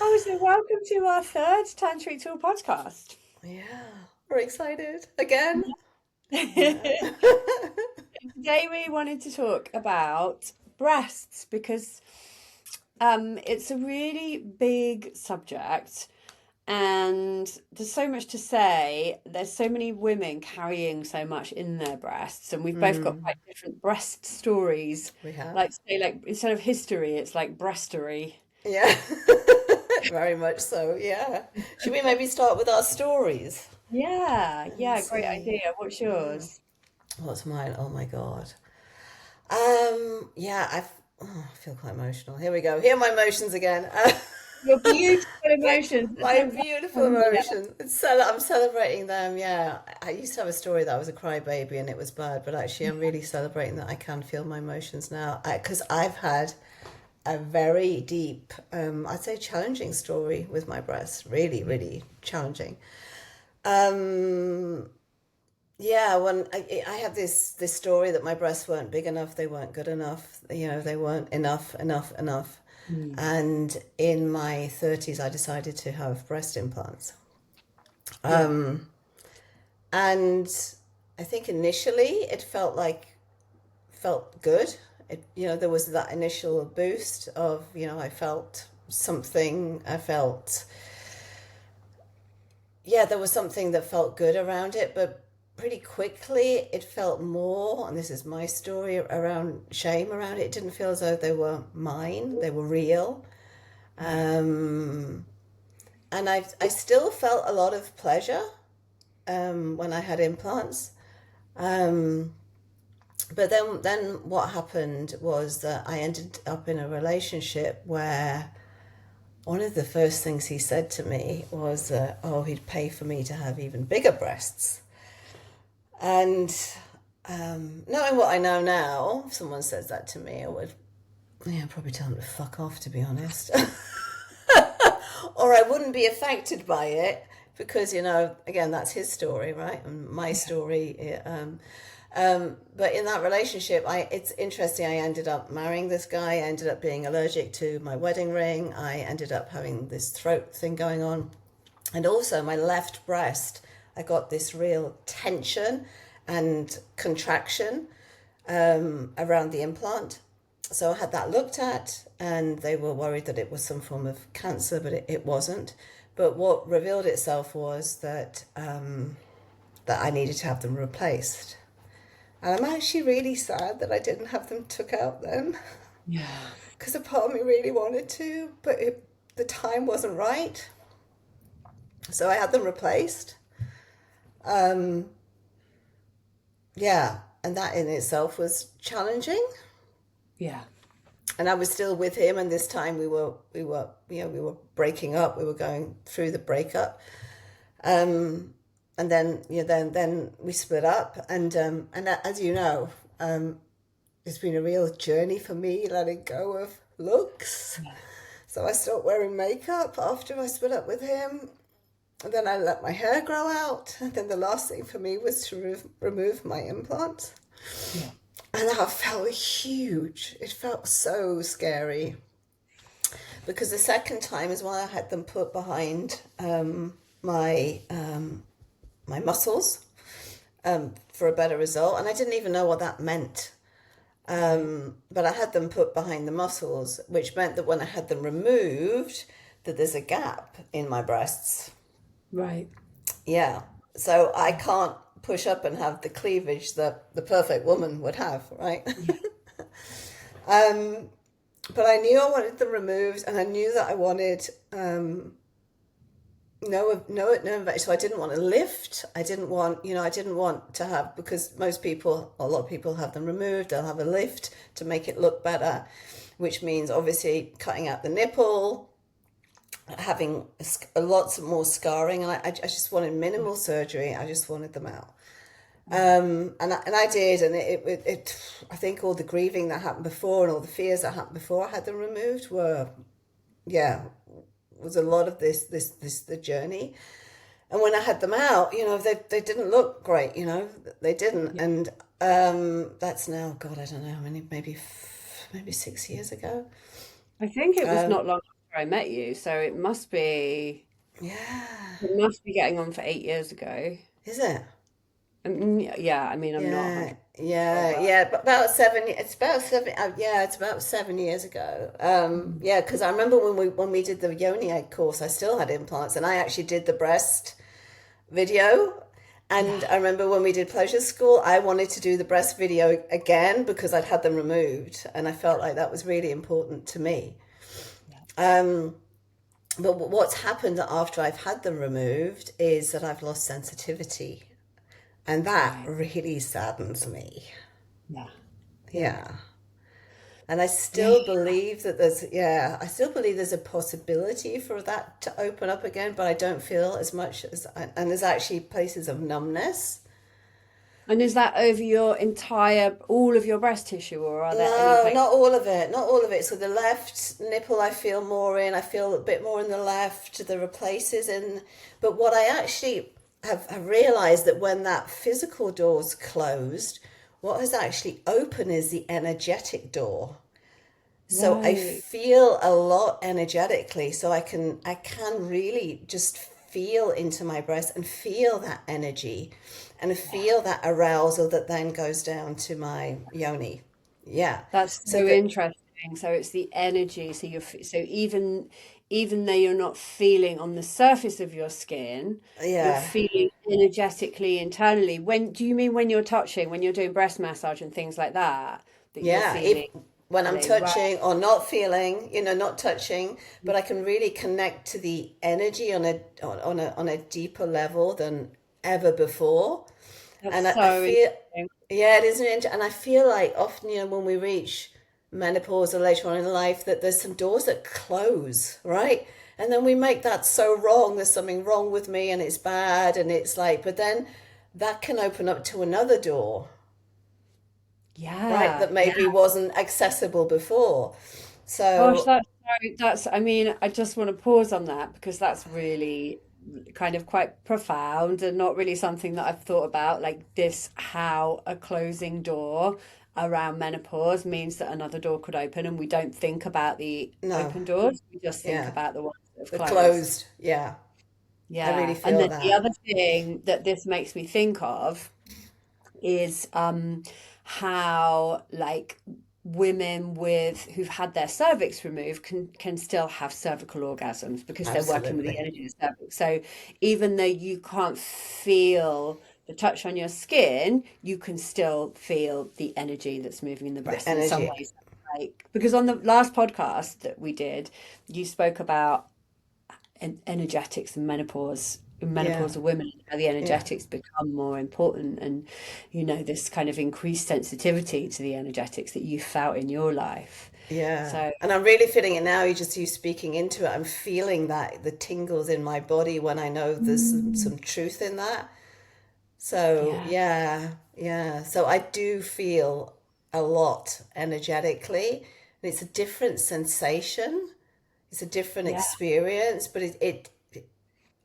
Oh, so welcome to our third Tantric Tool podcast. Yeah, we're excited again. Yeah. Today we wanted to talk about breasts because it's a really big subject and there's so much to say. There's so many women carrying so much in their breasts, and we've both got quite Mm, different breast stories. we have. Like say, like instead of history, it's like breastery. Yeah. Very much so. Yeah. Should we maybe start with our stories Yeah, and yeah, great see? idea. What's Yeah. yours? What's mine? Oh my God. Yeah, I feel quite emotional. Here we go. Here are my emotions again. Your beautiful emotions. Let's My hope beautiful that's here. emotions. I'm celebrating them. Yeah. I used to have a story that I was a crybaby and it was bad, but actually, I'm really celebrating that I can feel my emotions now. Because I've had a very deep, I'd say challenging story with my breasts. Really, really challenging. Um, yeah, when I had this story that my breasts weren't big enough, they weren't good enough, they weren't enough. Mm. And in my 30s, I decided to have breast implants. Yeah. And I think initially it felt good. There was that initial boost of, I felt something. Yeah, there was something that felt good around it, but pretty quickly it felt more, and this is my story, around shame around it. It didn't feel as though they were mine, they were real. Right. Um, and I still felt a lot of pleasure when I had implants. Um, but then what happened was that I ended up in a relationship where one of the first things he said to me was that, oh, he'd pay for me to have even bigger breasts. And knowing what I know now, if someone says that to me, I would, yeah, probably tell them to fuck off, to be honest. Or I wouldn't be affected by it because, again, that's his story, right? And my Yeah. story. But in that relationship, it's interesting. I ended up marrying this guy. I ended up being allergic to my wedding ring. I ended up having this throat thing going on. And also, my left breast, I got this real tension and contraction around the implant. So I had that looked at, and they were worried that it was some form of cancer, but it wasn't. But what revealed itself was that I needed to have them replaced. And I'm actually really sad that I didn't have them took out then, Yeah. because a part of me really wanted to, but the time wasn't right. So I had them replaced. Um, yeah, and that in itself was challenging. Yeah. And I was still with him, and this time we were breaking up. We were going through the breakup, and then then we split up, and as you know, it's been a real journey for me letting go of looks. Yeah. So I stopped wearing makeup after I split up with him. And then I let my hair grow out. And then the last thing for me was to remove my implant. Yeah. And that felt huge. It felt so scary. Because the second time is when I had them put behind my my muscles for a better result. And I didn't even know what that meant. Right. But I had them put behind the muscles, which meant that when I had them removed, that there's a gap in my breasts. Right. Yeah. So I can't push up and have the cleavage that the perfect woman would have, right? Yeah. um, but I knew I wanted them removed, and I knew that I wanted no. So I didn't want to lift. I didn't want to have, because a lot of people have them removed. They'll have a lift to make it look better, which means obviously cutting out the nipple, having lots more scarring, and I just wanted minimal surgery. I just wanted them out. Right. And I did, and I think all the grieving that happened before and all the fears that happened before I had them removed yeah, was a lot of the journey. And when I had them out, they didn't look great, they didn't. Yeah. And that's now, God, I don't know how many, maybe 6 years ago. I think it was Um, not long I met you, so Yeah. it must be getting on for 8 years ago. Is it? Yeah, I mean, I'm not Yeah, 100% sure, yeah, but yeah. But about 7. It's about 7. Yeah, it's about 7 years ago. mm, Yeah, because I remember when we did the yoni egg course, I still had implants, and I actually did the breast video. And yeah, I remember when we did pleasure school, I wanted to do the breast video again because I'd had them removed, and I felt like that was really important to me. yeah, Um, but what's happened after I've had them removed is that I've lost sensitivity, and that right, really saddens me. yeah, yeah, Yeah. And I yeah. still believe that I still believe there's a possibility for that to open up again, but I don't feel as much and there's actually places of numbness. And is that over all of your breast tissue, or are there any No, places? not all of it, not all of it. So the left nipple I feel more in, I feel a bit more in the left, there are places in, but what I actually have realized that when that physical door's closed, what has actually opened is the energetic door. So I Right. feel a lot energetically. So I can really just feel into my breast and feel that energy and Yeah. feel that arousal that then goes down to my yoni. Yeah. That's So so that interesting. So it's the energy. So even though you're not feeling on the surface of your skin, you're yeah. feeling energetically internally. When do you mean when you're touching, when you're doing breast massage and things like that, that you're Yeah, if feeling when I'm feeling right? touching or not feeling, not touching, but I can really connect to the energy on a deeper level than ever before. That's And I so feel, interesting. yeah, it is an and I feel like often, when we reach menopause or later on in life, that there's some doors that close, right? And then we make that so wrong. There's something wrong with me, and it's bad, and it's like, but then that can open up to another door, right? Yeah, That yeah. maybe wasn't accessible before. Gosh, So I mean, I just want to pause on that because that's really kind of quite profound and not really something that I've thought about, like this, how a closing door around menopause means that another door could open, and we don't think about the no, open doors, we just think yeah, about the ones that have the closed. closed, yeah, I really Yeah. And feel then the that. other thing that this makes me think of is how like women with who've had their cervix removed can still have cervical orgasms because they're working with the Absolutely, energy of the cervix. So even though you can't feel the touch on your skin, you can still feel the energy that's moving in the the breast. And in some energy, ways, like because on the last podcast that we did, you spoke about energetics and yeah, menopausal women, how the yeah. energetics become more important, and this kind of increased sensitivity to the energetics that you felt in your life. Yeah. So And I'm really feeling it now. You speaking into it. I'm feeling that the tingles in my body when I know there's some truth in that. So, yeah, yeah, yeah. So I do feel a lot energetically. And it's a different sensation. It's a different yeah, experience, but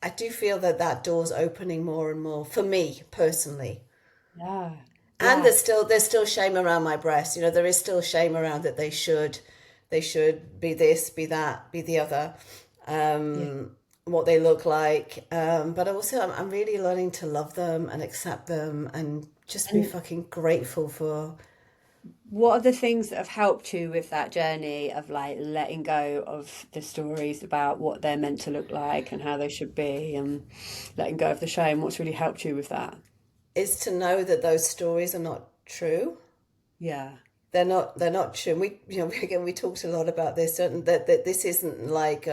I do feel that that door's opening more and more for me personally. yeah, And yeah, there's still shame around my breasts. There is still shame around that they should be this, be that, be the other, yeah. what they look like. But also I'm really learning to love them and accept them and just be And fucking grateful for. what are the things that have helped you with that journey of like letting go of the stories about what they're meant to look like and how they should be, and letting go of the shame? What's really helped you with that? Is to know that those stories are not true. Yeah, They're not true. Again, we talked a lot about this, that this isn't like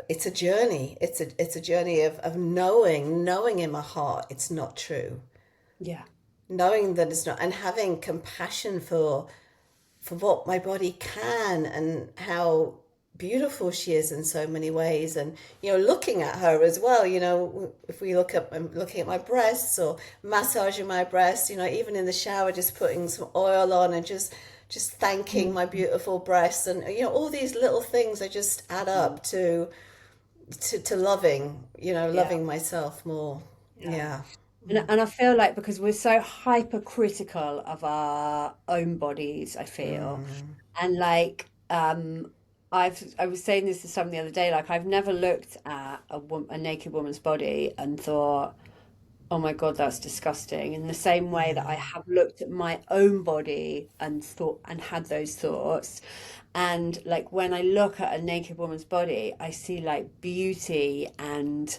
it's a journey. It's a journey of knowing in my heart it's not true, yeah, knowing that it's not, and having compassion for what my body can and how beautiful she is in so many ways, and looking at her as well. If we look up, I'm looking at my breasts or massaging my breasts, even in the shower, just putting some oil on and just thanking my beautiful breasts, and all these little things they just add mm, up to loving, yeah. loving myself more. Yeah. Yeah. And I feel like because we're so hypercritical of our own bodies, I feel, and like I was saying this to someone the other day, like I've never looked at a naked woman's body and thought, oh my God, that's disgusting. In the same way that I Yeah. have looked at my own body and thought and had those thoughts. And like when I look at a naked woman's body, I see like beauty and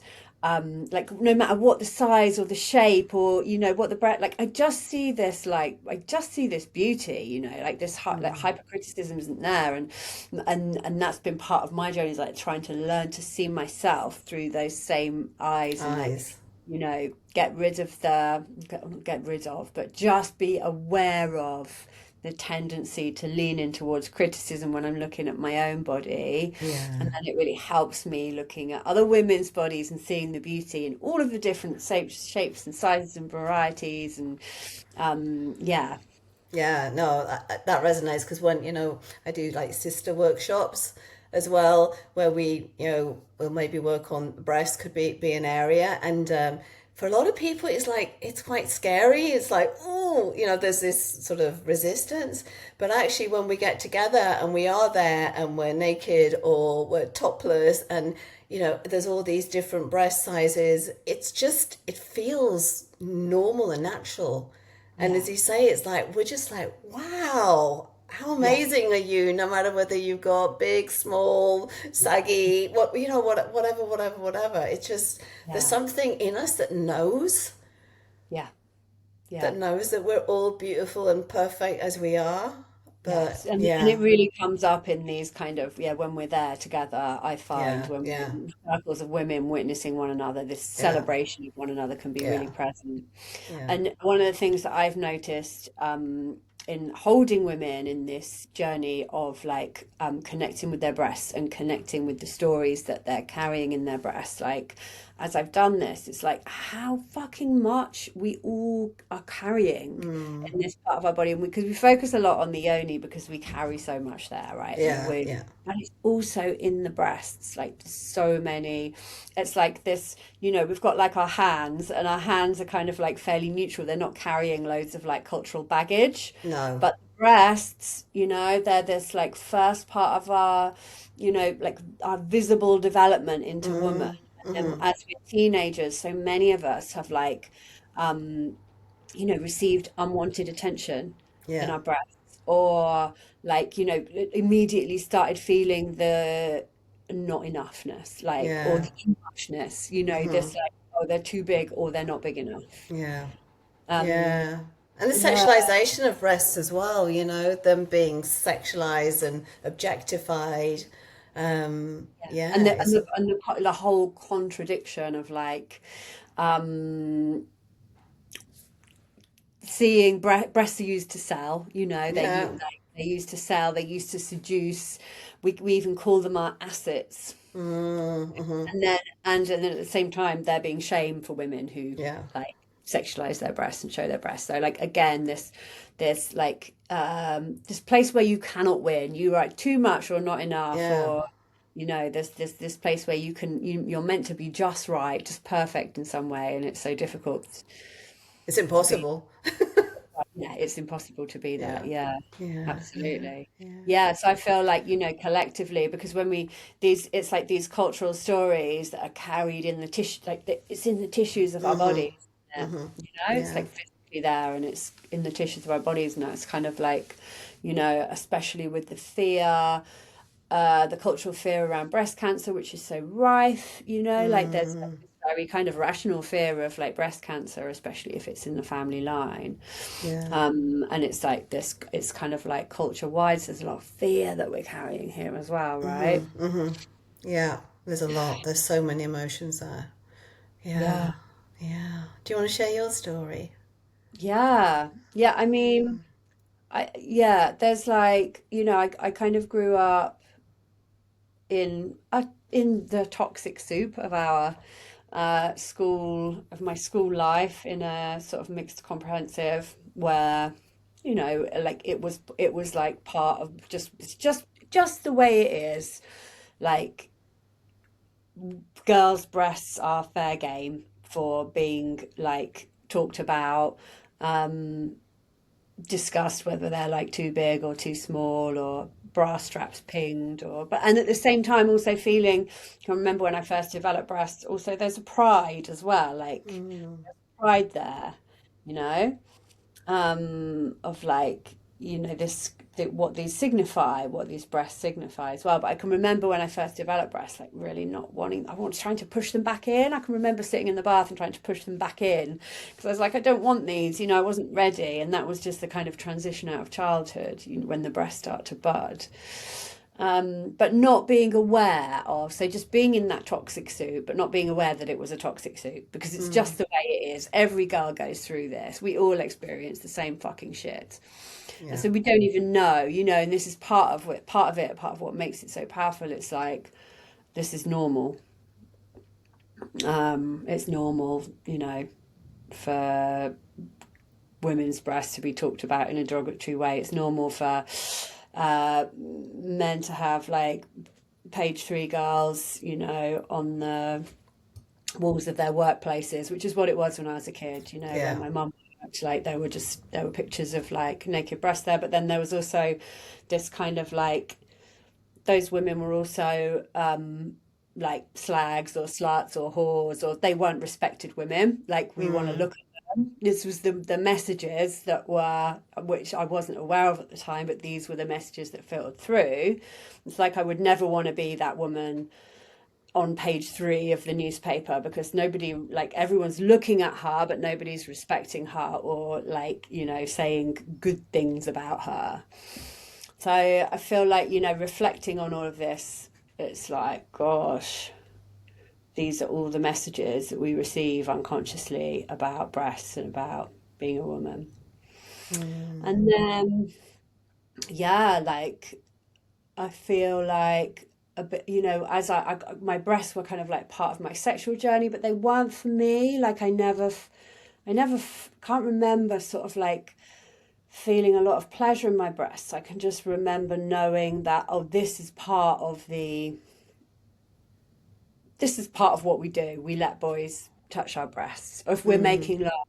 like no matter what the size or the shape or what the breast, like I just see this beauty, like like Mm. hypercriticism isn't there, and that's been part of my journey, is like trying to learn to see myself through those same eyes, and like Eyes. get rid of not get rid of, but just be aware of the tendency to lean in towards criticism when I'm looking at my own body. And Yeah. then it really helps me looking at other women's bodies and seeing the beauty in all of the different shapes and sizes and varieties. And yeah, Yeah, no, that resonates because when, I do like sister workshops as well, where we'll maybe work on breast could be an area. And for a lot of people, it's like, it's quite scary. It's like, oh, there's this sort of resistance. But actually, when we get together and we are there and we're naked or we're topless and, there's all these different breast sizes, it feels normal and natural. And yeah, as you say, it's like, we're just like, wow, how yeah, amazing are you? No matter whether you've got big, small, saggy, whatever. It's just, there's yeah, something in us yeah, that yeah. knows that we're all beautiful and perfect as we are. Yes, But and it yeah, really comes up in these kind of, when we're there together, I find yeah, when we're yeah, in circles of women witnessing one another, this yeah, celebration of one another can be yeah, really present. yeah. And one of the things that I've noticed in holding women in this journey of like connecting with their breasts and connecting with the stories that they're carrying in their breasts, like as I've done this, it's like how fucking much we all are carrying Mm, in this part of our body, and because we focus a lot on the yoni because we carry so much there, right? And yeah, we yeah, and it's also in the breasts, like so many. It's like this, we've got like our hands, and our hands are kind of like fairly neutral. They're not carrying loads of like cultural baggage, no, but the breasts, they're this like first part of our, like our visible development into woman. mm, And mm-hmm, as we're teenagers, so many of us have like um received unwanted attention in yeah, our breasts, or like, immediately started feeling the not enoughness, like, or yeah, the too muchness, mm-hmm, this like, oh, they're too big or they're not big enough. yeah. Um, Yeah. And the yeah, sexualization of breasts as well, them being sexualized and objectified. and Yeah, the and it's the and the whole contradiction of like, um, seeing breasts are used to sell, yeah. they used to sell, they used to seduce. We even call them our assets. Mm-hmm. And then at the same time they're being shamed for women who Yeah. like sexualize their breasts and show their breasts. So like again, this like this place where you cannot win. You are too much or not enough, Yeah. or there's this place where you're meant to be just right, just perfect in some way, and it's so difficult It's to be. impossible. Yeah, it's impossible to be that. Yeah. Yeah, Yeah. Yeah. absolutely. Yeah. Yeah, so I feel like, collectively, because when it's like these cultural stories that are carried in the tissue, like it's in the tissues of our Mm-hmm. bodies. Yeah. Mm-hmm. It's Yeah. like physically there, and it's in the tissues of our bodies now. It's kind of like, especially with the fear, the cultural fear around breast cancer, which is so rife, like there's like Mm, this very kind of rational fear of like breast cancer, especially if it's in the family line. yeah. And it's like this, it's kind of like culture wide. So there's a lot of fear that we're carrying here as well, right? Mm-hmm. Mm-hmm. Yeah. There's a lot. There's so many emotions there. Yeah. Yeah. Yeah. Do you want to share your story? Yeah. Yeah. I mean, there's like, I kind of grew up in the toxic soup of our of my school life, in a sort of mixed comprehensive, where like it was like part of just the way it is, like girls' breasts are fair game for being like talked about, um discussed, whether they're like too big or too small, or bra straps pinged, or but and at the same time also feeling, I remember when I first developed breasts, also there's a pride as well, like Mm. pride there, you know, of like, this what these signify, what these breasts signify as well. But I can remember when I first developed breasts, like really not wanting, I was trying to push them back in. I can remember sitting in the bath and trying to push them back in because I was like, I don't want these, I wasn't ready. And that was just the kind of transition out of childhood, when the breasts start to bud. But not being aware of, so just being in that toxic suit, but not being aware that it was a toxic suit because it's Mm. just the way it is. Every girl goes through this. We all experience the same fucking shit. And Yeah. so we don't even know, and this is part of what makes it so powerful. It's like, this is normal. It's normal, for women's breasts to be talked about in a derogatory way. It's normal for men to have like page three girls, on the walls of their workplaces, which is what it was when I was a kid, when Yeah. my mum worked, like there were pictures of like naked breasts there, but then there was also this kind of like, those women were also like slags or sluts or whores, or they weren't respected women. Like, we want to Mm. look at them. This was the messages that were, which I wasn't aware of at the time, but these were the messages that filtered through. It's like, I would never want to be that woman on page three of the newspaper because nobody, like, everyone's looking at her, but nobody's respecting her or like, saying good things about her. So I feel like, reflecting on all of this, it's like, gosh, these are all the messages that we receive unconsciously about breasts and about being a woman. Mm. And then, yeah, like, I feel like a bit, as my breasts were kind of like part of my sexual journey, but they weren't for me. Like, can't remember sort of like feeling a lot of pleasure in my breasts. I can just remember knowing that, oh, this is part of what we do. We let boys touch our breasts. Or if we're Mm. making love,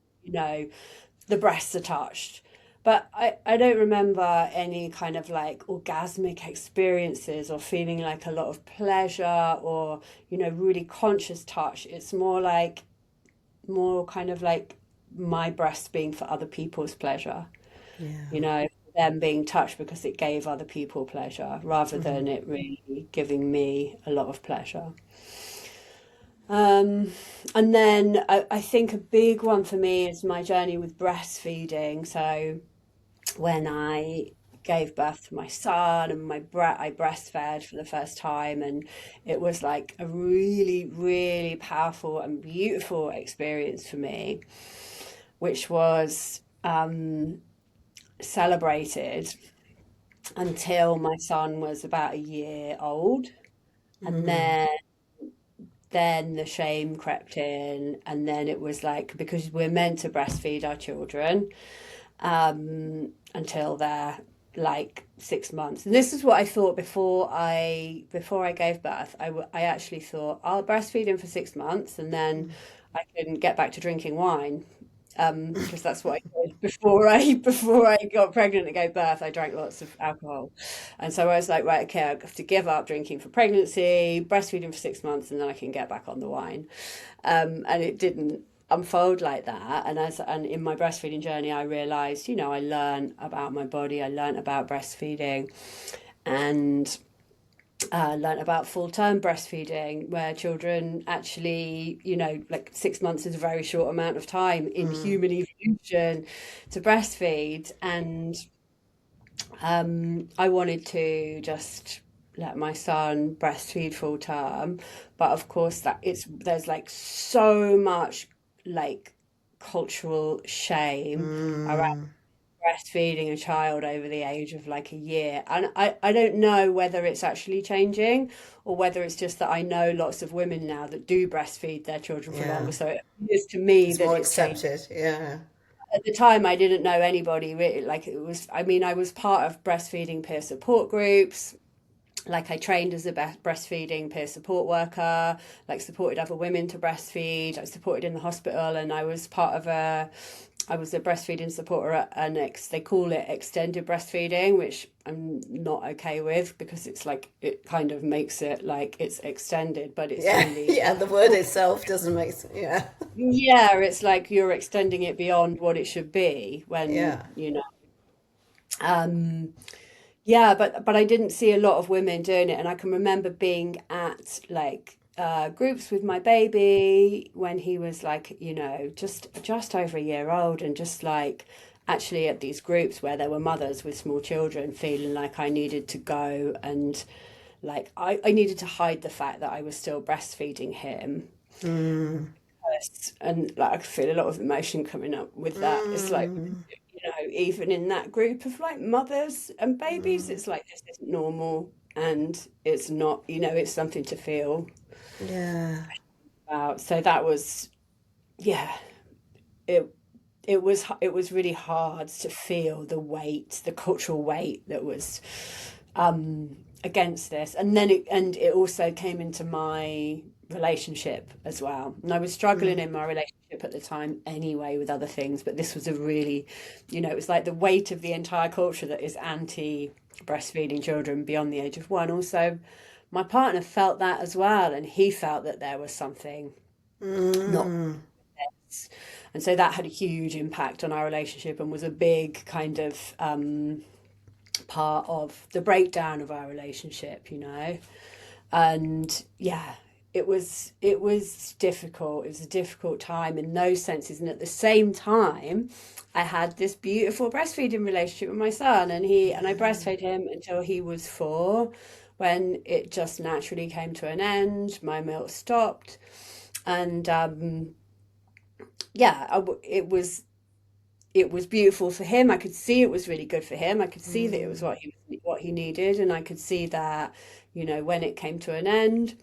the breasts are touched. But I don't remember any kind of like orgasmic experiences or feeling like a lot of pleasure or, really conscious touch. It's more kind of like my breasts being for other people's pleasure, Yeah. them being touched because it gave other people pleasure rather Mm. than it really giving me a lot of pleasure. Um, and then I think a big one for me is my journey with breastfeeding. So when I gave birth to my son and I breastfed for the first time, and it was like a really, really powerful and beautiful experience for me, which was celebrated until my son was about a year old. And Mm. then the shame crept in, and then it was like, because we're meant to breastfeed our children until they're like 6 months. And this is what I thought before I gave birth. I actually thought, I'll breastfeed him for 6 months and then I can get back to drinking wine, because that's what I did before I got pregnant and gave birth. I drank lots of alcohol, and so I was like, right, okay, I have to give up drinking for pregnancy, breastfeeding for 6 months, and then I can get back on the wine. And it didn't unfold like that. And in my breastfeeding journey, I realized, I learned about my body, I learned about breastfeeding, and learned about full term breastfeeding, where children actually, like 6 months is a very short amount of time in Mm. human evolution to breastfeed. And I wanted to just let my son breastfeed full term. But of course, there's like so much like cultural shame around Mm. breastfeeding a child over the age of like a year. And I don't know whether it's actually changing or whether it's just that I know lots of women now that do breastfeed their children for Yeah. longer. So it appears to me It's that more it's changing. accepted. Yeah. At the time, I didn't know anybody really. Like, it was, I mean, I was part of breastfeeding peer support groups. Like, I trained as a breastfeeding peer support worker, like supported other women to breastfeed. I supported in the hospital, and I was part of I was a breastfeeding supporter at an they call it extended breastfeeding, which I'm not okay with because it's like it kind of makes it like it's extended, but it's Yeah, really yeah, the word itself doesn't make sense. Yeah, yeah, it's like you're extending it beyond what it should be when, yeah. you know. Um, yeah, but I didn't see a lot of women doing it, and I can remember being at like groups with my baby when he was like, you know, just over a year old, and just like actually at these groups where there were mothers with small children, feeling like I needed to go and like I needed to hide the fact that I was still breastfeeding him. Mm, And like I could feel a lot of emotion coming up with that. It's like, mm, you know, even in that group of like mothers and babies, mm. it's like this isn't normal and it's not, you know, it's something to feel Yeah. about. So that was, yeah, it it was really hard to feel the weight, the cultural weight that was against this. And it also came into my relationship as well. And I was struggling Mm, in my relationship at the time anyway with other things, but this was a really, you know, it was like the weight of the entire culture that is anti breastfeeding children beyond the age of one. Also, my partner felt that as well, and he felt that there was something not. mm. And so that had a huge impact on our relationship and was a big kind of part of the breakdown of our relationship, you know. And yeah, it was difficult. It was a difficult time in those senses. And at the same time, I had this beautiful breastfeeding relationship with my son, and I breastfed him until he was 4, when it just naturally came to an end. My milk stopped, and yeah, it was beautiful for him. I could see it was really good for him. I could see that it was Mm. what he needed, and I could see that, you know, when it came to an end,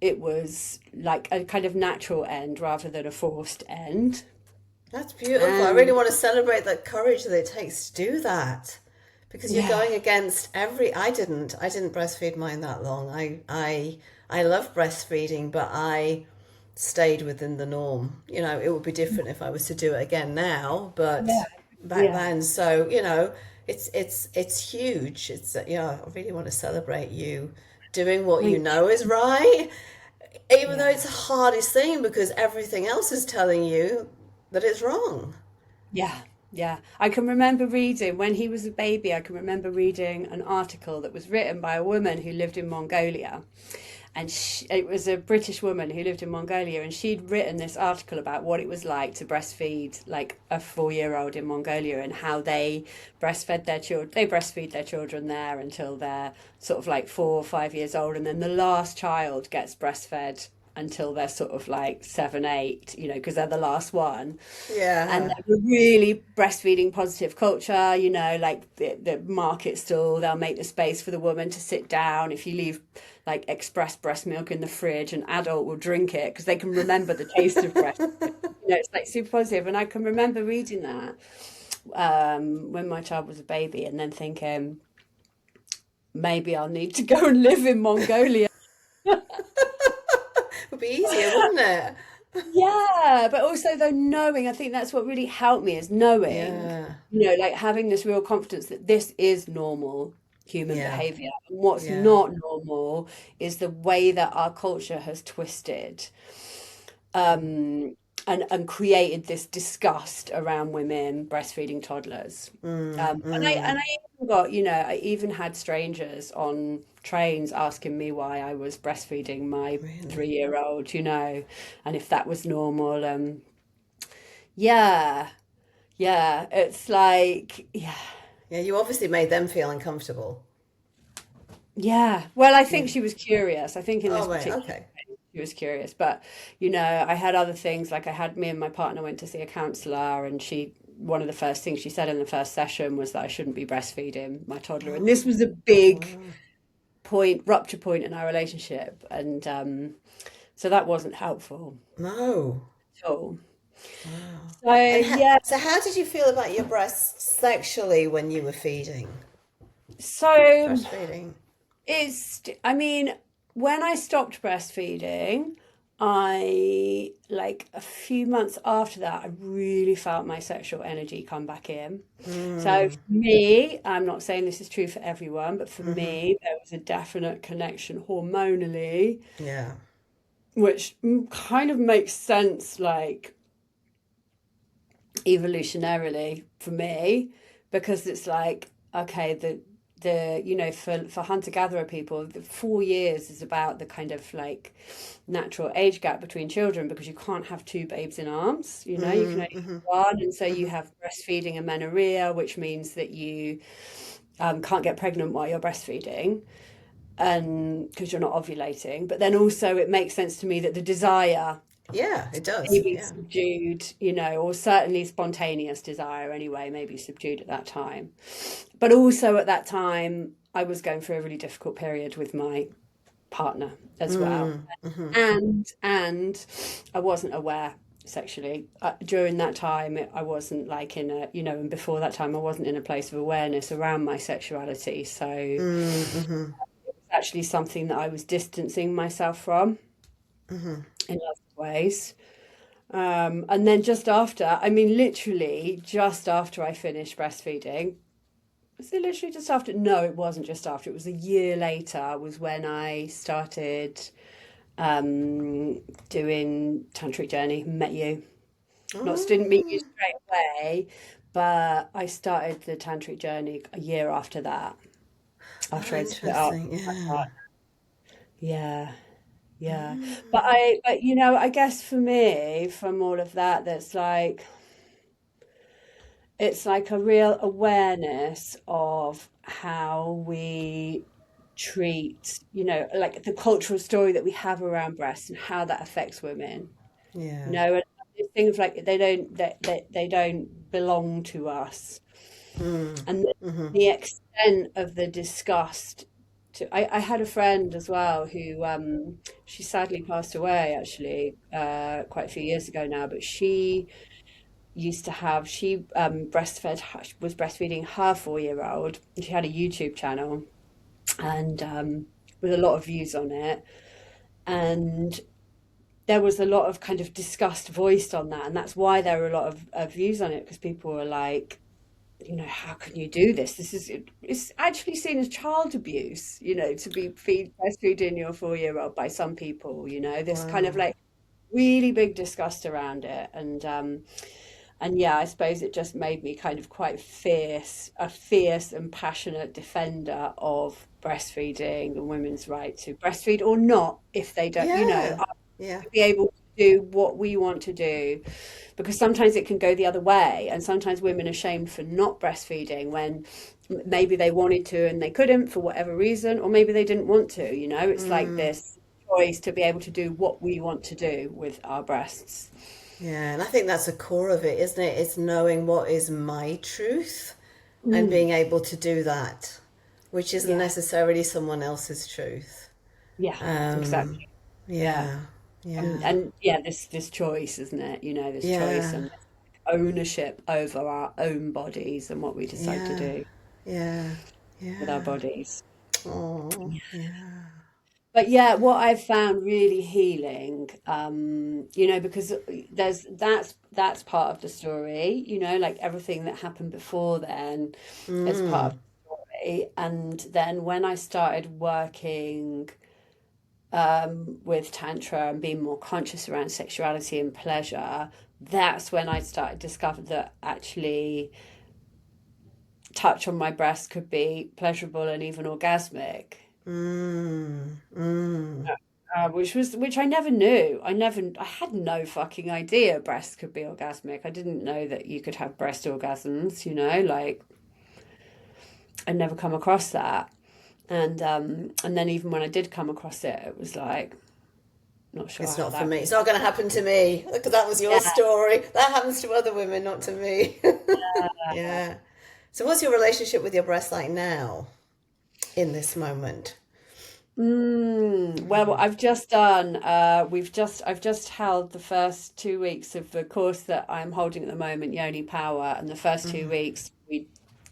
it was like a kind of natural end rather than a forced end. That's beautiful. I really And want to celebrate the courage that it takes to do that. Because you're yeah, going against every I didn't breastfeed mine that long. I love breastfeeding, but I stayed within the norm. You know, it would be different if I was to do it again now, yeah, but back yeah. then, so, you know, it's huge. It's yeah, I really want to celebrate you doing what you Thank know is right, even though yeah. it's the hardest thing because everything else is telling you that it's wrong. Yeah, yeah. I can remember reading when he was a baby, I can remember reading an article that was written by a woman who lived in Mongolia. And it was a British woman who lived in Mongolia, and she'd written this article about what it was like to breastfeed like a 4 year old in Mongolia and how they breastfed their children. They breastfeed their children there until they're sort of like 4 or 5 years old, and then the last child gets breastfed until they're sort of like 7, 8, you know, because they're the last one. And Yeah. they're a really breastfeeding positive culture, you know, like the market stall, they'll make the space for the woman to sit down. If you leave like express breast milk in the fridge, an adult will drink it because they can remember the taste of breast. You know, it's like super positive. And I can remember reading that when my child was a baby and then thinking, maybe I'll need to go and live in Mongolia. Would be easier, wouldn't it? Yeah, but also though knowing, I think that's what really helped me is knowing, Yeah. you know, like having this real confidence that this is normal human Yeah. behavior. And what's Yeah. not normal is the way that our culture has twisted um, and created this disgust around women breastfeeding toddlers. Mm, And mm. I even got, you know, I even had strangers on trains asking me why I was breastfeeding my Really? 3 year old, you know, and if that was normal. Yeah, yeah, it's like, yeah, Yeah, you obviously made them feel uncomfortable. yeah. Well, I Yeah. think she was curious. I think in this Oh, right. particular Okay. case, she was curious. But, you know, I had other things like I had me and my partner went to see a counselor, and one of the first things she said in the first session was that I shouldn't be breastfeeding my toddler. And this was a big Wow. rupture point in our relationship. And so that wasn't helpful No. at all. Wow. So, And yeah. so how did you feel about your breasts sexually when you were feeding? So Breastfeeding? I mean, when I stopped breastfeeding, I, like a few months after that, I really felt my sexual energy come back in. So for Mm, me, I'm not saying this is true for everyone, but for mm-hmm. me, there was a definite connection hormonally, Yeah. which kind of makes sense, like evolutionarily for me, because it's like, okay, for hunter-gatherer people, the 4 years is about the kind of like natural age gap between children, because you can't have two babes in arms, you can only have Mm-hmm. one, and so you Mm-hmm. have breastfeeding and amenorrhea, which means that you can't get pregnant while you're breastfeeding, and because you're not ovulating. But then also it makes sense to me that the desire Yeah, it does. maybe Yeah. subdued, or certainly spontaneous desire anyway, maybe subdued at that time. But also at that time, I was going through a really difficult period with my partner as well. Mm, mm-hmm. And I wasn't aware sexually. During that time, I wasn't like in a, and before that time, I wasn't in a place of awareness around my sexuality. So it's Mm, mm-hmm. actually something that I was distancing myself from Mm-hmm. in lots of ways. And then just after, I mean, literally just after I finished breastfeeding, was it literally just after? No, it wasn't just after. It was a year later was when I started um, doing tantric journey. Met you. Not didn't meet you Mm, straight away, but I started the tantric journey a year after that. oh, After I'd split up interesting. with my Yeah. partner. Yeah, yeah. But Mm, I guess for me, from all of that, that's like it's like a real awareness of how we treat, like the cultural story that we have around breasts and how that affects women. yeah. And things like they don't belong to us, Mm, and mm-hmm. the extent of the disgust. I had a friend as well who she sadly passed away actually quite a few years ago now, but she was breastfeeding her 4 year old, and she had a YouTube channel, and with a lot of views on it, and there was a lot of kind of disgust voiced on that, and that's why there were a lot of views on it, because people were like, how can you do this? It's actually seen as child abuse, to be breastfeeding your 4 year old by some people, this kind of Wow. like really big disgust around it. And yeah, I suppose it just made me kind of quite a fierce and passionate defender of breastfeeding and women's right to breastfeed or not, if they don't, Yeah. I Yeah. to be able to do what we want to do, because sometimes it can go the other way, and sometimes women are shamed for not breastfeeding when maybe they wanted to and they couldn't for whatever reason, or maybe they didn't want to. It's like Mm, this choice to be able to do what we want to do with our breasts. yeah. And I think that's the core of it, isn't it? It's knowing what is my truth and Mm, being able to do that, which isn't yeah, necessarily someone else's truth. yeah, Um, exactly. Yeah. yeah. And Yeah. and yeah, this choice, isn't it? This choice Yeah. and this ownership over our own bodies and what we decide to Yeah. do Yeah. with our Yeah. bodies. Oh, yeah. But yeah, what I've found really healing, because that's part of the story, like everything that happened before then is part of Mm, the story. And then when I started working with Tantra and being more conscious around sexuality and pleasure, that's when I started discovered that actually touch on my breast could be pleasurable and even orgasmic. mm, mm. Which I never knew. I had no fucking idea breasts could be orgasmic. I didn't know that you could have breast orgasms, like I'd never come across that. And then even when I did come across it, it was like not sure It's how not for that me. could. It's not going to happen to me because that was your Yeah. story. That happens to other women, not to me. Yeah. So, what's your relationship with your breast like now in this moment? Well, I've just done. I've just held the first 2 weeks of the course that I'm holding at the moment, Yoni Power, and the first 2 weeks we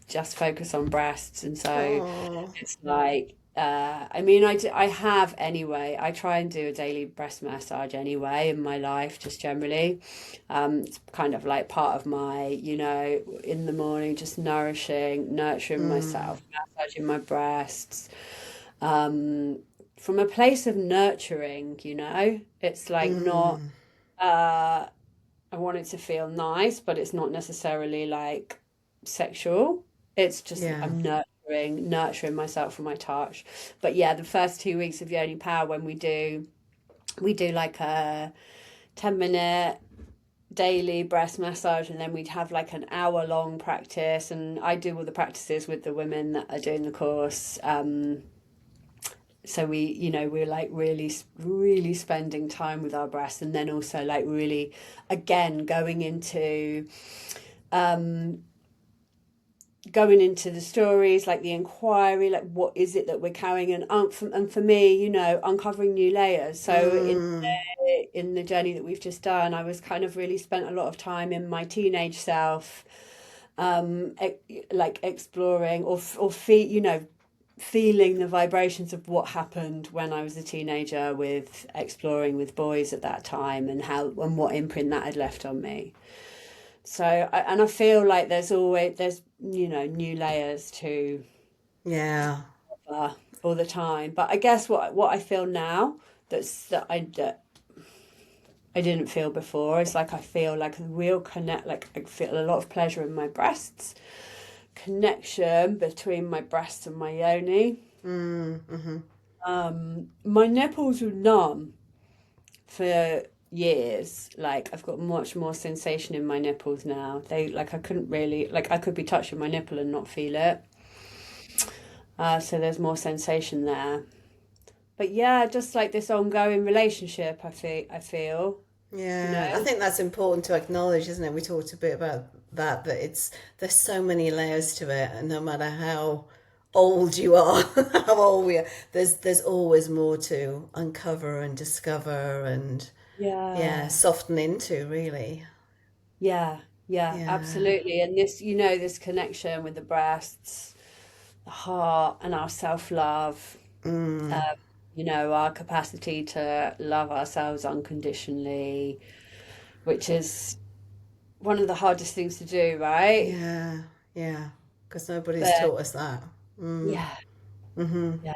just focus on breasts, and so Oh, it's like I mean, I have anyway. I try and do a daily breast massage anyway in my life, just generally. It's kind of like part of my, in the morning, just nurturing Mm, myself, massaging my breasts, um, from a place of nurturing, It's like not, mm, uh, I want it to feel nice, but it's not necessarily like sexual. It's just yeah. I'm nurturing myself for my touch. But yeah, the first 2 weeks of Yoni Power when we do like a 10-minute daily breast massage, and then we'd have like an hour long practice, and I do all the practices with the women that are doing the course. So we're like really, really spending time with our breasts, and then also like really, again, um, going into the stories, like the inquiry, like what is it that we're carrying, and for me, uncovering new layers. So Mm, in the journey that we've just done, I was kind of really spent a lot of time in my teenage self, like exploring or feeling the vibrations of what happened when I was a teenager with exploring with boys at that time, and what imprint that had left on me. So and I feel like there's new layers to yeah. all the time. But I guess what I feel now that I didn't feel before is like I feel like a real connect, like I feel a lot of pleasure in my breasts, connection between my breasts and my yoni. Mm, mm-hmm. My nipples were numb for years. Like I've got much more sensation in my nipples now. They like I couldn't really like I could be touching my nipple and not feel it. So there's more sensation there. But yeah, just like this ongoing relationship, I feel, you Yeah, I know. think that's important to acknowledge, isn't it? We talked a bit about that it's there's so many layers to it, and no matter how old you are, how old we are, there's always more to uncover and discover and yeah, Yeah, soften into, really. yeah, yeah, Yeah. absolutely. And this connection with the breasts, the heart, and our self-love, Mm, our capacity to love ourselves unconditionally, which is one of the hardest things to do, right? yeah, yeah. Because nobody's But taught us that. Mm, yeah, mm-hmm. yeah.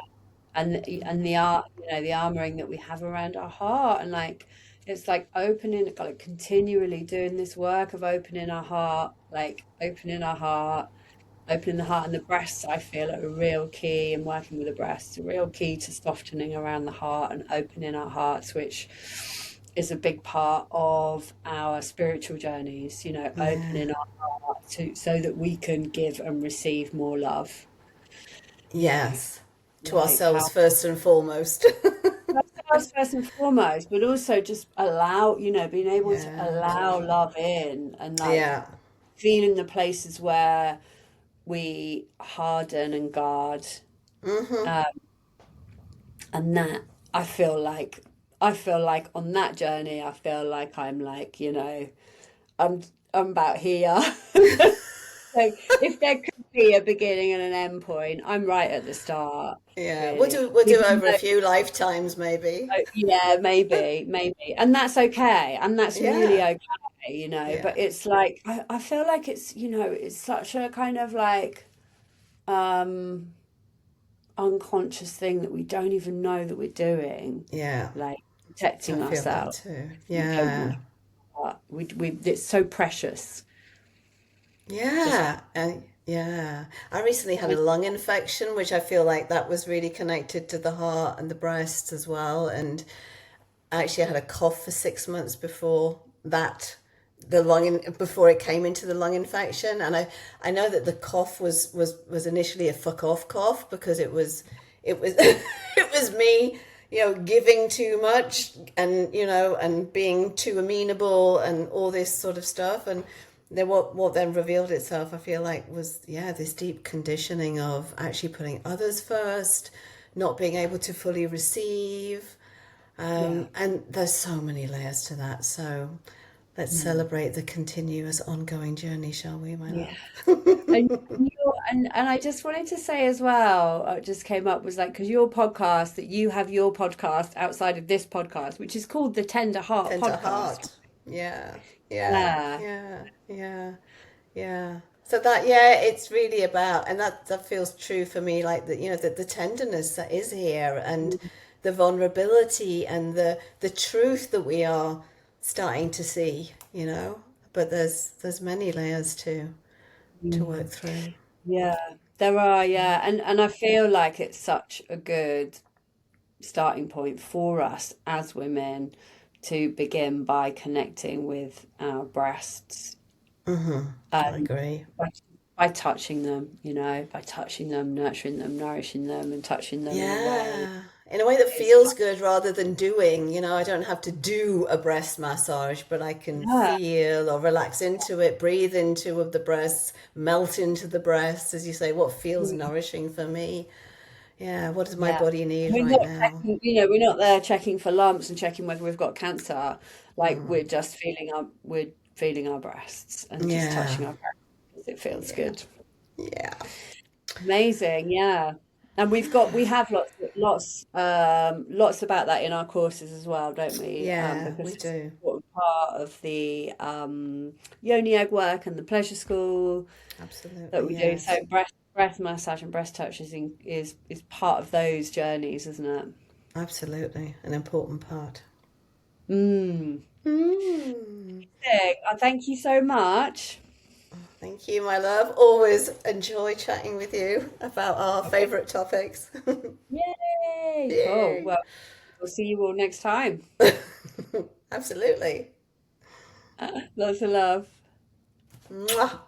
And the art, the armoring that we have around our heart, and like it's like like continually doing this work of opening the heart, and the breasts. I feel are a real key in working with the breasts, a real key to softening around the heart and opening our hearts, which is a big part of our spiritual journeys. Yeah. Opening our heart so that we can give and receive more love. You know, Yes. To like ourselves how first and foremost. ourselves first and foremost, but also just being able to Yeah. allow love in, and like Yeah. feeling the places where we harden and guard. Mm-hmm. Um, and that I feel like I feel like on that journey, I feel like I'm like, I'm I'm about here. So if there could be a beginning and an end point, I'm right at the start, Yeah. We'll really. do we'll do Even over a few lifetimes maybe. Yeah, maybe. And that's okay. And that's really Yeah. okay. Yeah. But it's like I feel like it's such a kind of like um unconscious thing that we don't even know that we're doing, Yeah. like I protecting feel that ourselves. too. We don't Yeah. know what we it's so precious. Just Yeah. Yeah. I recently had a lung infection, which I feel like that was really connected to the heart and the breasts as well. And actually I had a cough for 6 months before that, before it came into the lung infection, and I know that the cough was initially a fuck off cough because it was it was me, giving too much and and being too amenable and all this sort of stuff, and then what then revealed itself, I feel like, was this deep conditioning of actually putting others first, not being able to fully receive, yeah. and there's so many layers to that. So let's Mm. celebrate the continuous ongoing journey, shall we, my Yeah. love? And And I just wanted to say as well, it just came up was like because your podcast that you have your podcast outside of this podcast, which is called the Tender Heart Tender Podcast. heart. Yeah, yeah, Yeah. yeah, yeah, yeah. So that, yeah, it's really about, and that feels true for me, like the, the tenderness that is here, and the vulnerability, and the truth that we are starting to see, but there's many layers to work Mm. through. Yeah, there are, yeah. And I feel like it's such a good starting point for us as women to begin by connecting with our breasts. Hmm. I Um, agree. by, by touching them, by touching them, nurturing them, nourishing them, and touching them in a way. Yeah, in a way that It's feels good rather than doing. I don't have to do a breast massage, but I can yeah, feel or relax into it, breathe into of the breasts, melt into the breasts, as you say, what feels mm, nourishing for me. Yeah, what does my yeah. body need We're right not now? checking, we're not there checking for lumps and checking whether we've got cancer. Like we're feeling our breasts and just Yeah, touching our breasts because it feels yeah, good. yeah, Amazing, yeah. And we have lots about that in our courses as well, don't we? yeah, Because we it's an do. important part of the yoni egg work and the pleasure school that Absolutely, we do. So yes. breath massage and breast touch is part of those journeys, isn't it? Absolutely, an important part. Mm. Mm. Thank you so much. Thank you, my love. Always enjoy chatting with you about our favorite topics. Yay! Cool. Yay. Well, we'll see you all next time. Absolutely. Lots of love. Mwah.